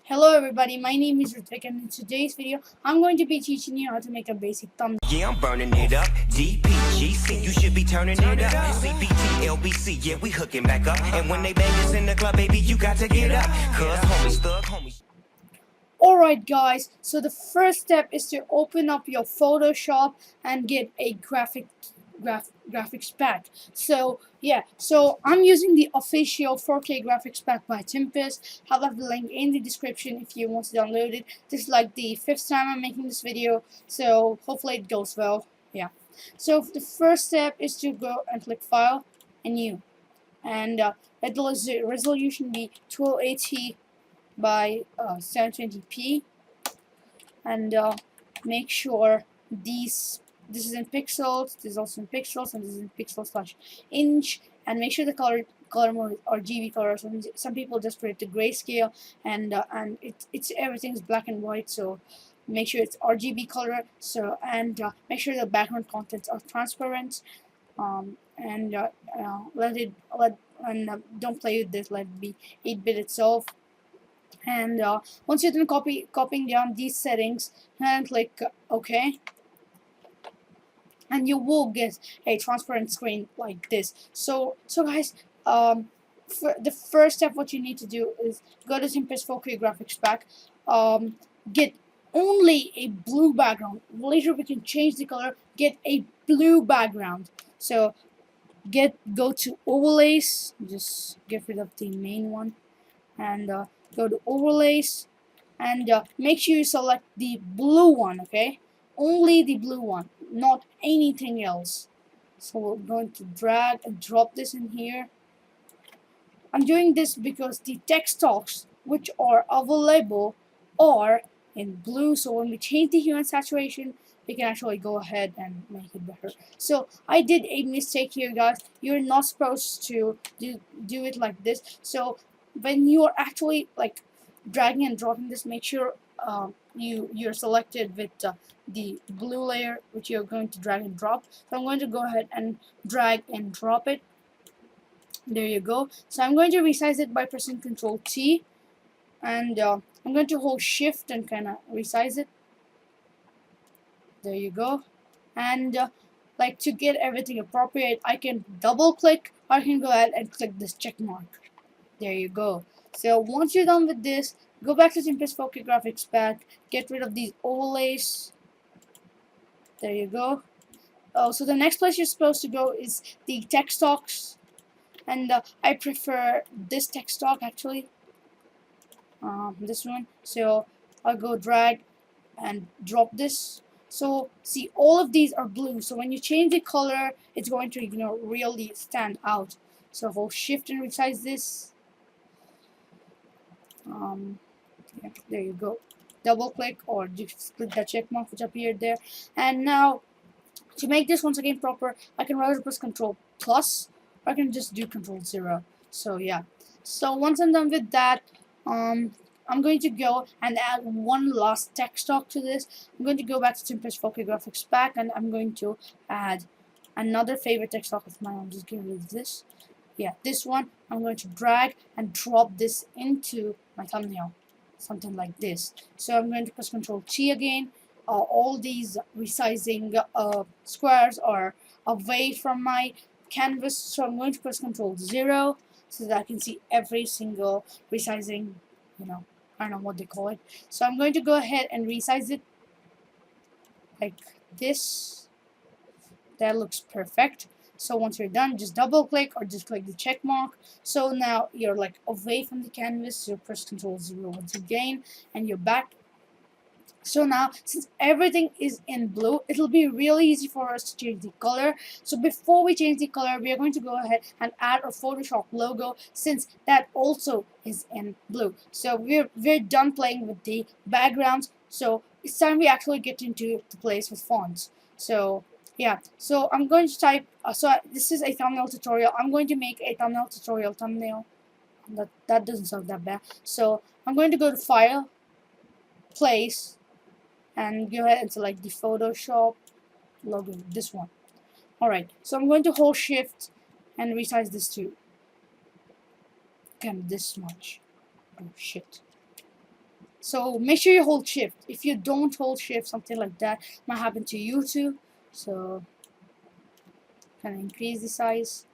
Hello everybody, my name is Rithwik and in today's video, I'm going to be teaching you how to make a basic thumbnail. Yeah, I'm burning it up. DPGC, you should be turning it up. CBT, LBC, yeah, we hooking back up. And when they bang us in the club, baby, you got to get up. Cause homies, thug homies. Alright guys, so the first step is to open up your Photoshop and get a graphics pack. So yeah, so I'm using the official 4K graphics pack by Tempest. I'll have the link in the description if you want to download it. This is like the 5th time I'm making this video, so hopefully it goes well. Yeah, so the first step is to go and click File and New, and let the resolution be 1280 by 720p, and make sure this is in pixels, this is also in pixels, and this is in pixels/inch, and make sure the color mode is RGB color. Some people just put it to grayscale, and it's everything's black and white, so make sure it's RGB color. So make sure the background contents are transparent, and don't play with this, let it be 8-bit itself. And once you're done copying down these settings, and click OK, and you will get a transparent screen like this. So guys, for the first step, what you need to do is go to Tempest 4K graphics pack, get only a blue background. Later we can change the color, get a blue background. So go to overlays, just get rid of the main one, and go to overlays, and make sure you select the blue one, okay? Only the blue one, not anything else. So we're going to drag and drop this in here. I'm doing this because the text talks which are available are in blue, so when we change the hue and saturation, we can actually go ahead and make it better. So I did a mistake here, guys. You're not supposed to do it like this. So when you're actually like dragging and dropping this, make sure you're selected with the blue layer, which you're going to drag and drop. So I'm going to go ahead and drag and drop it. There you go. So I'm going to resize it by pressing Ctrl T, and I'm going to hold Shift and kind of resize it. There you go. And like, to get everything appropriate, I can double click, or I can go ahead and click this check mark. There you go. So once you're done with this, go back to Tempest 4K graphics pack, get rid of these overlays. There you go. Oh, so the next place you're supposed to go is the text talks, and I prefer this text talk actually. This one. So I'll go drag and drop this. So see, all of these are blue. So when you change the color, it's going to really stand out. So hold Shift and resize this. Yeah, there you go. Double click or just click that check mark which appeared there. And now to make this once again proper, I can rather press Ctrl plus, or I can just do Ctrl 0. So yeah. So once I'm done with that, I'm going to go and add one last text talk to this. I'm going to go back to Tempest 4K graphics pack, and I'm going to add another favorite text talk of mine. I'm just getting rid of this. Yeah, this one. I'm going to drag and drop this into my thumbnail, something like this. So I'm going to press Ctrl T again. All these resizing squares are away from my canvas, so I'm going to press Ctrl 0 so that I can see every single resizing, I don't know what they call it. So I'm going to go ahead and resize it like this. That looks perfect. So once you're done, just double click or just click the check mark. So now you're like away from the canvas. So press Ctrl 0 once again, and you're back. So now, since everything is in blue, it'll be really easy for us to change the color. So before we change the color, we are going to go ahead and add our Photoshop logo, since that also is in blue. So we're done playing with the backgrounds. So it's time we actually get into the place with fonts. So yeah, so I'm going to type, this is a thumbnail tutorial. I'm going to make a thumbnail tutorial thumbnail. That doesn't sound that bad. So I'm going to go to File, Place, and go ahead and select the Photoshop logo, this one. Alright, so I'm going to hold Shift and resize this to kind of this much. Oh shit. So make sure you hold shift. If you don't hold shift, something like that might happen to you too. So kind of increase the size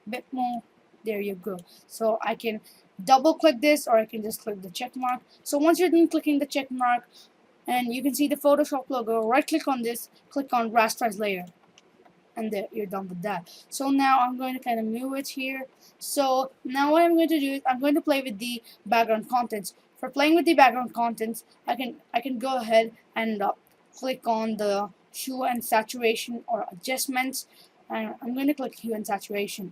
a bit more. There you go. So I can double click this, or I can just click the check mark. So once you're done clicking the check mark and you can see the Photoshop logo, right click on this, click on rasterize layer, and there, you're done with that. So now I'm going to kind of move it here. So now what I'm going to do is I'm going to play with the background contents. For playing with the background contents, I can go ahead and click on the hue and saturation or adjustments, and I'm going to click hue and saturation.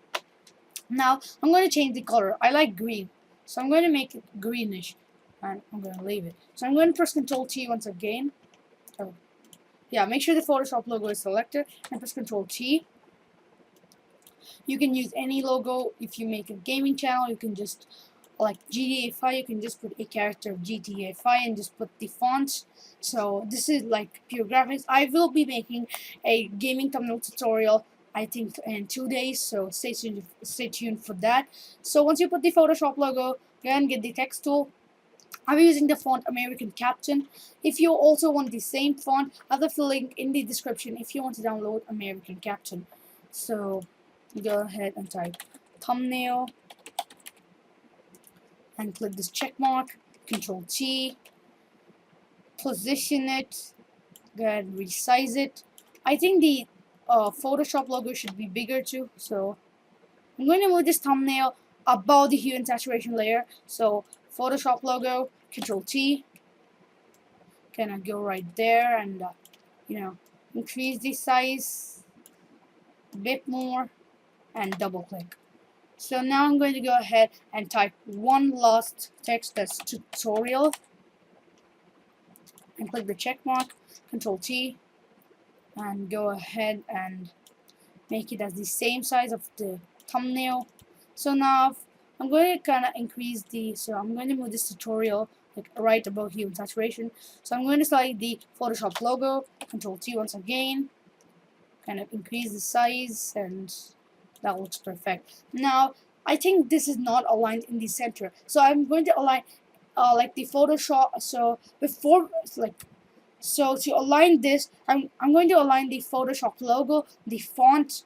Now I'm going to change the color. I like green, so I'm going to make it greenish, and I'm going to leave it. So I'm going to press Ctrl T once again. Oh, yeah, make sure the Photoshop logo is selected and press Ctrl T. You can use any logo. If you make a gaming channel, you can just, like GTA 5, you can just put a character of GTA 5 and just put the font. So this is like pure graphics. I will be making a gaming thumbnail tutorial, I think, in 2 days, so stay tuned for that. So once you put the Photoshop logo, go and get the text tool. I'm using the font American Captain. If you also want the same font, I'll leave the link in the description if you want to download American Captain. So go ahead and type thumbnail and click this check mark, Control T, position it, go ahead and resize it. I think the Photoshop logo should be bigger too, so I'm going to move this thumbnail above the hue and saturation layer. So Photoshop logo, Control T, kind of go right there and increase the size a bit more and double click. So now I'm going to go ahead and type one last text, that's tutorial, and click the check mark, Control T, and go ahead and make it as the same size of the thumbnail. So now I'm going to kind of increase I'm going to move this tutorial like right above hue and saturation. So I'm going to select the Photoshop logo, Control T once again, kind of increase the size, and that looks perfect. Now I think this is not aligned in the center, so I'm going to align like the Photoshop. So to align this, I'm going to align the Photoshop logo, the font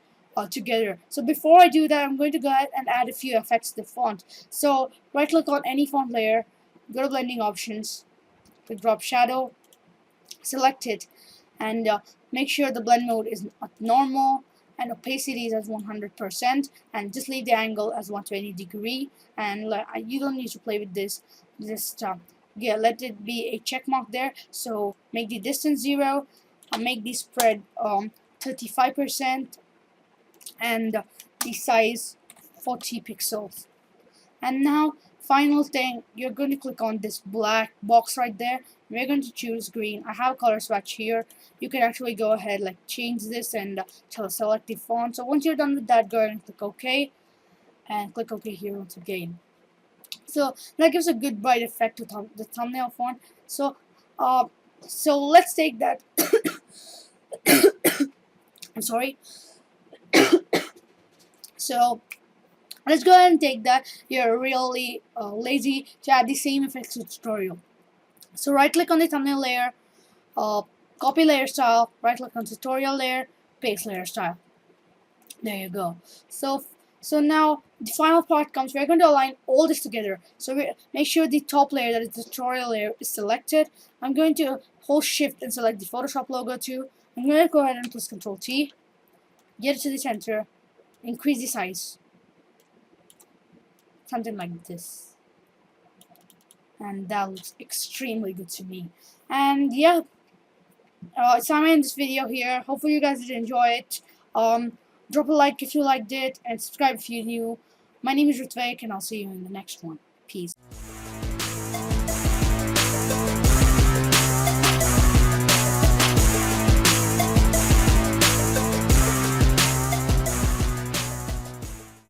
together. So before I do that, I'm going to go ahead and add a few effects to the font. So right click on any font layer, go to blending options, click drop shadow, select it, and make sure the blend mode is normal and opacity is at 100%, and just leave the angle as 120 degree, and you don't need to play with this. Just let it be a check mark there. So make the distance 0, make the spread 35%, and the size 40 pixels. And now final thing, you're going to click on this black box right there. We're going to choose green. I have a color swatch here. You can actually go ahead change this and select the font. So once you're done with that, go ahead and click OK, and click OK here once again. So that gives a good bright effect to the thumbnail font. So let's take that. I'm sorry. So let's go ahead and take that. You're really lazy to add the same effects to the tutorial. So right click on the thumbnail layer, copy layer style, right click on tutorial layer, paste layer style. There you go. So now the final part comes. We're going to align all this together. So make sure the top layer, that is the tutorial layer, is selected. I'm going to hold shift and select the Photoshop logo too. I'm going to go ahead and press Control T, get it to the center, increase the size, something like this, and that looks extremely good to me. And yeah, it's time to end this video here. Hopefully you guys did enjoy it. Drop a like if you liked it, and subscribe if you're new. My name is Rithwik, and I'll see you in the next one.